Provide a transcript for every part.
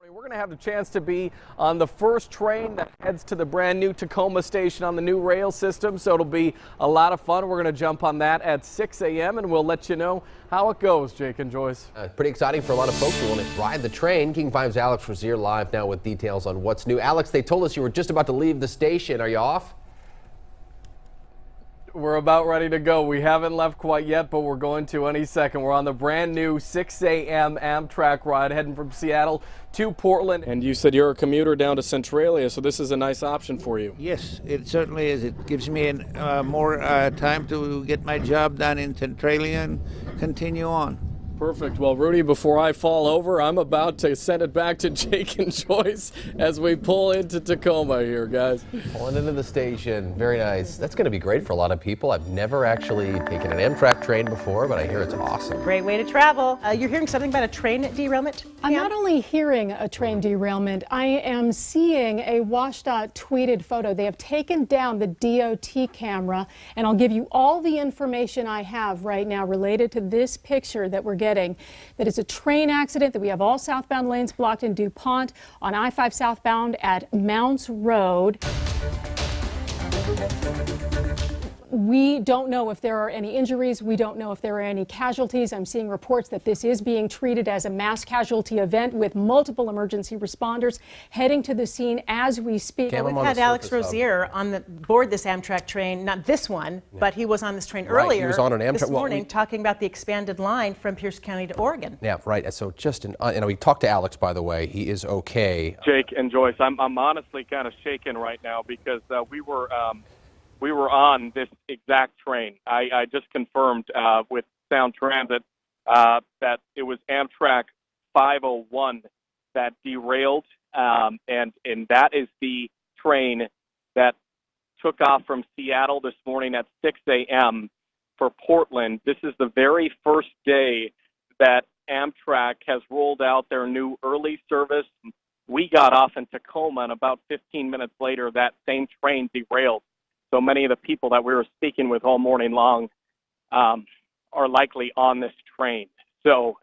We're going to have the chance to be on the first train that heads to the brand new Tacoma station on the new rail system, so it'll be a lot of fun. We're going to jump on that at 6 a.m. and we'll let you know how it goes, Jake and Joyce. Pretty exciting for a lot of folks who want to ride the train. King 5's Alex Rozier live now with details on what's new. Alex, they told us you were just about to leave the station. Are you off? We're about ready to go. We haven't left quite yet, but we're going to any second. We're on the brand new 6 a.m. Amtrak ride heading from Seattle to Portland. And you said you're a commuter down to Centralia, so this is a nice option for you. Yes, it certainly is. It gives me more time to get my job done in Centralia and continue on. Perfect. Well, Rudy, before I fall over, I'm about to send it back to Jake and Joyce as we pull into Tacoma here, guys. Pulling into the station. Very nice. That's going to be great for a lot of people. I've never actually taken an Amtrak train before, but I hear it's awesome. Great way to travel. You're hearing something about a train derailment? I'm not only hearing a train derailment, I am seeing a WashDOT tweeted photo. They have taken down the DOT camera, and I'll give you all the information I have right now related to this picture that we're getting. That is a train accident, that we have all southbound lanes blocked in DuPont on I-5 southbound at Mounts Road. We don't know if there are any injuries. We don't know if there are any casualties. I'm seeing reports that this is being treated as a mass casualty event with multiple emergency responders heading to the scene as we speak. Well, we've had Alex Rozier on board this Amtrak train, not this one, but he was on this train earlier he was on an Amtrak this morning talking about the expanded line from Pierce County to Oregon. Yeah, right. So just, we talked to Alex, by the way. He is okay. Jake and Joyce, I'm honestly kind of shaken right now because we were on this exact train. I just confirmed with Sound Transit that it was Amtrak 501 that derailed, and that is the train that took off from Seattle this morning at 6 a.m. for Portland. This is the very first day that Amtrak has rolled out their new early service. We got off in Tacoma, and about 15 minutes later, that same train derailed. So many of the people that we were speaking with all morning long are likely on this train. So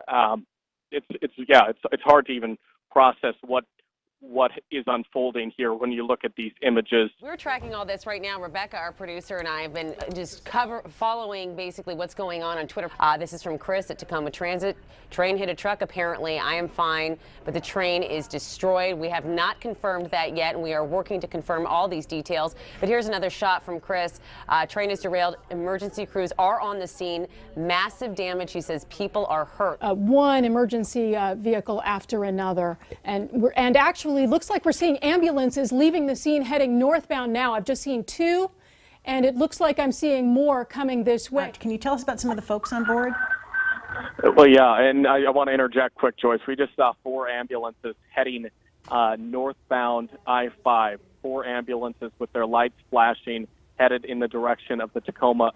it's hard to even process what is unfolding here when you look at these images. We're tracking all this right now. Rebecca, our producer, and I have been just following basically what's going on Twitter. This is from Chris at Tacoma Transit. Train hit a truck, apparently. I am fine, but the train is destroyed. We have not confirmed that yet, and we are working to confirm all these details. But here's another shot from Chris. Train is derailed. Emergency crews are on the scene. Massive damage. He says people are hurt. One emergency vehicle after another, and actually looks like we're seeing ambulances leaving the scene heading northbound now. I've just seen two, and it looks like I'm seeing more coming this way. Can you tell us about some of the folks on board? Well, yeah, and I want to interject quick, Joyce. We just saw 4 ambulances heading northbound I-5, 4 ambulances with their lights flashing, headed in the direction of the Tacoma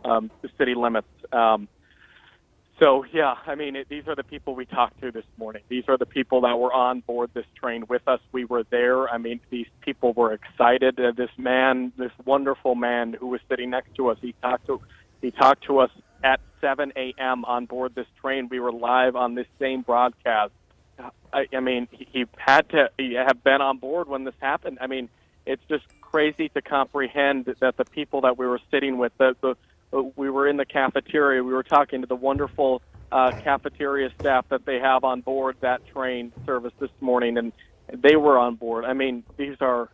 city limits. So, yeah, I mean, these are the people we talked to this morning. These are the people that were on board this train with us. We were there. I mean, these people were excited. This wonderful man who was sitting next to us, he talked to us at 7 a.m. on board this train. We were live on this same broadcast. I mean, he had to have been on board when this happened. I mean, it's just crazy to comprehend that the people that we were sitting with, we were in the cafeteria. We were talking to the wonderful cafeteria staff that they have on board that train service this morning, and they were on board. I mean, these are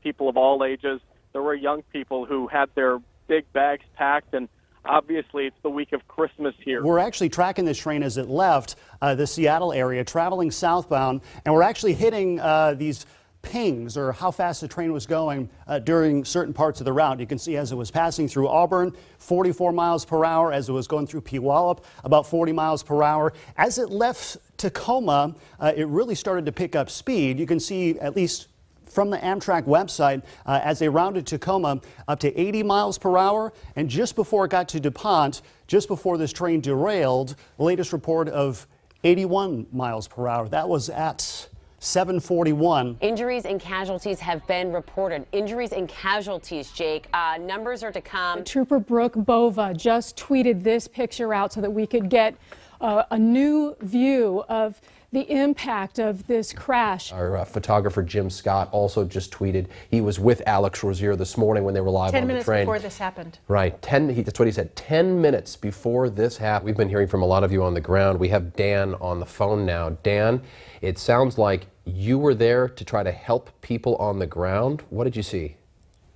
people of all ages. There were young people who had their big bags packed, and obviously it's the week of Christmas here. We're actually tracking this train as it left the Seattle area, traveling southbound, and we're actually hitting these pings, or how fast the train was going during certain parts of the route. You can see as it was passing through Auburn, 44 miles per hour. As it was going through Puyallup, about 40 miles per hour. As it left Tacoma, it really started to pick up speed. You can see, at least from the Amtrak website, as they rounded Tacoma, up to 80 miles per hour. And just before it got to DuPont, just before this train derailed, the latest report of 81 miles per hour. That was at 7:41. Injuries and casualties have been reported. Injuries and casualties, Jake. Numbers are to come. Trooper Brooke Bova just tweeted this picture out so that we could get a new view of the impact of this crash. Our photographer Jim Scott also just tweeted he was with Alex Rozier this morning when they were live on the 10 minutes train. before this happened. Right, that's what he said, 10 minutes before this happened. We've been hearing from a lot of you on the ground. We have Dan on the phone now. Dan, it sounds like you were there to try to help people on the ground. What did you see?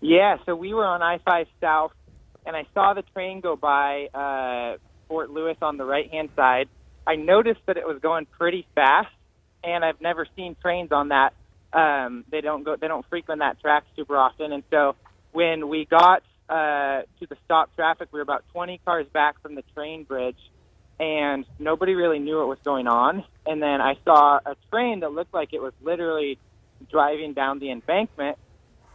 Yeah, so we were on I-5 South, and I saw the train go by Fort Lewis on the right-hand side. I noticed that it was going pretty fast, and I've never seen trains on that. They don't frequent that track super often, and so when we got to the stop traffic, we were about 20 cars back from the train bridge, and nobody really knew what was going on. And then I saw a train that looked like it was literally driving down the embankment,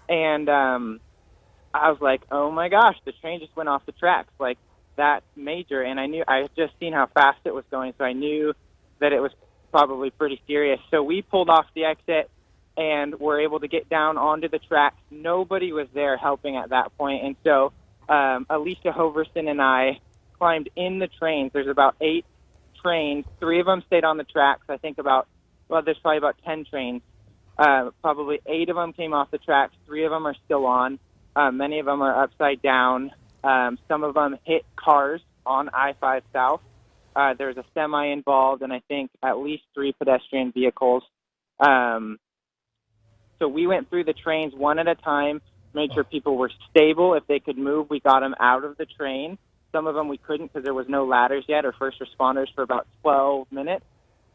and I was like, oh my gosh, the train just went off the tracks, like that major. And I had just seen how fast it was going, so I knew that it was probably pretty serious. So we pulled off the exit and were able to get down onto the tracks. Nobody was there helping at that point. And so Alicia Hoverson and I climbed in the trains. There's about 8 trains. 3 of them stayed on the tracks. I think there's probably about 10 trains. Probably 8 of them came off the tracks. 3 of them are still on. Many of them are upside down. Some of them hit cars on I-5 South. There's a semi involved, and I think at least 3 pedestrian vehicles. So we went through the trains one at a time, made sure people were stable. If they could move, we got them out of the train. Some of them we couldn't because there was no ladders yet, or first responders for about 12 minutes.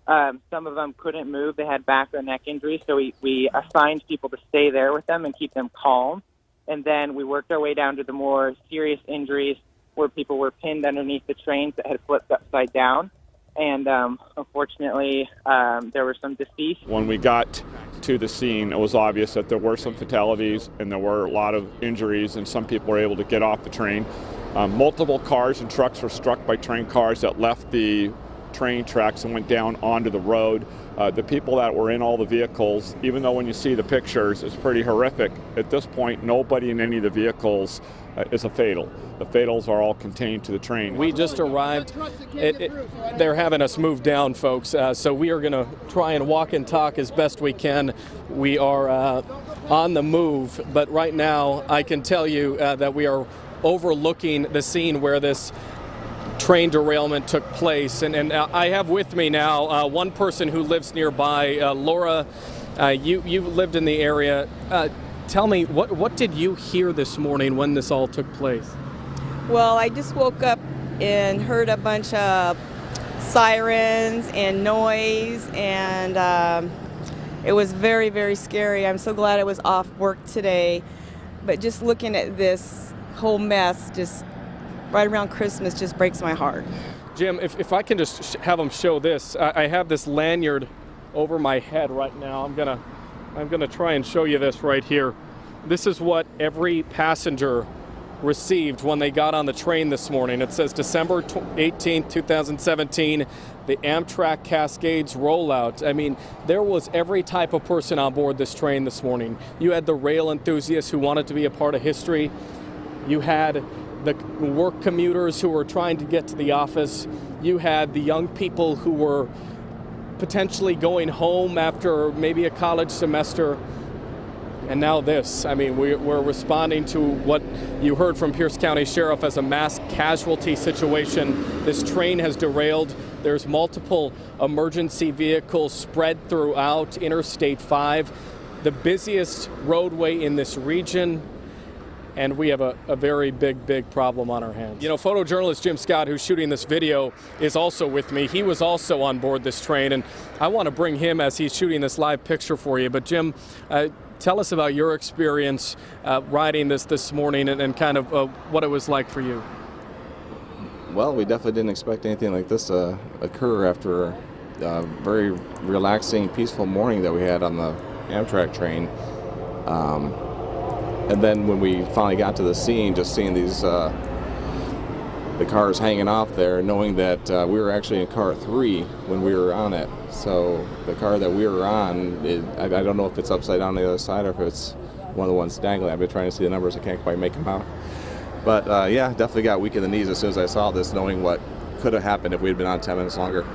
Some of them couldn't move. They had back or neck injuries, so we assigned people to stay there with them and keep them calm. And then we worked our way down to the more serious injuries where people were pinned underneath the trains that had flipped upside down. And unfortunately, there were some deceased. When we got to the scene, it was obvious that there were some fatalities and there were a lot of injuries, and some people were able to get off the train. Multiple cars and trucks were struck by train cars that left the train tracks and went down onto the road. The people that were in all the vehicles, even though when you see the pictures, it's pretty horrific. At this point, nobody in any of the vehicles is a fatal. The fatals are all contained to the train. We just arrived. They're having us move down, folks, so we are going to try and walk and talk as best we can. We are on the move, but right now I can tell you that we are overlooking the scene where this train derailment took place, and I have with me now one person who lives nearby. Laura, you lived in the area. Tell me, what did you hear this morning when this all took place? Well, I just woke up and heard a bunch of sirens and noise, and it was very, very scary. I'm so glad I was off work today, but just looking at this whole mess just right around Christmas just breaks my heart. Jim, if I can just have them show this. I have this lanyard over my head right now. I'm gonna try and show you this right here. This is what every passenger received when they got on the train this morning. It says December 18, 2017, the Amtrak Cascades rollout. I mean, there was every type of person on board this train this morning. You had the rail enthusiasts who wanted to be a part of history. You had the work commuters who were trying to get to the office. You had the young people who were potentially going home after maybe a college semester. And now this. I mean, we're responding to what you heard from Pierce County Sheriff as a mass casualty situation. This train has derailed. There's multiple emergency vehicles spread throughout Interstate 5, the busiest roadway in this region. And we have a very big problem on our hands. You know, photojournalist Jim Scott, who's shooting this video, is also with me. He was also on board this train, and I want to bring him as he's shooting this live picture for you. But Jim, tell us about your experience riding this morning and kind of what it was like for you. Well, we definitely didn't expect anything like this to occur after a very relaxing, peaceful morning that we had on the Amtrak train. And then when we finally got to the scene, just seeing these the cars hanging off there, knowing that we were actually in car 3 when we were on it. So the car that we were on, I don't know if it's upside down on the other side or if it's one of the ones dangling. I've been trying to see the numbers. I can't quite make them out. But yeah, definitely got weak in the knees as soon as I saw this, knowing what could have happened if we had been on 10 minutes longer.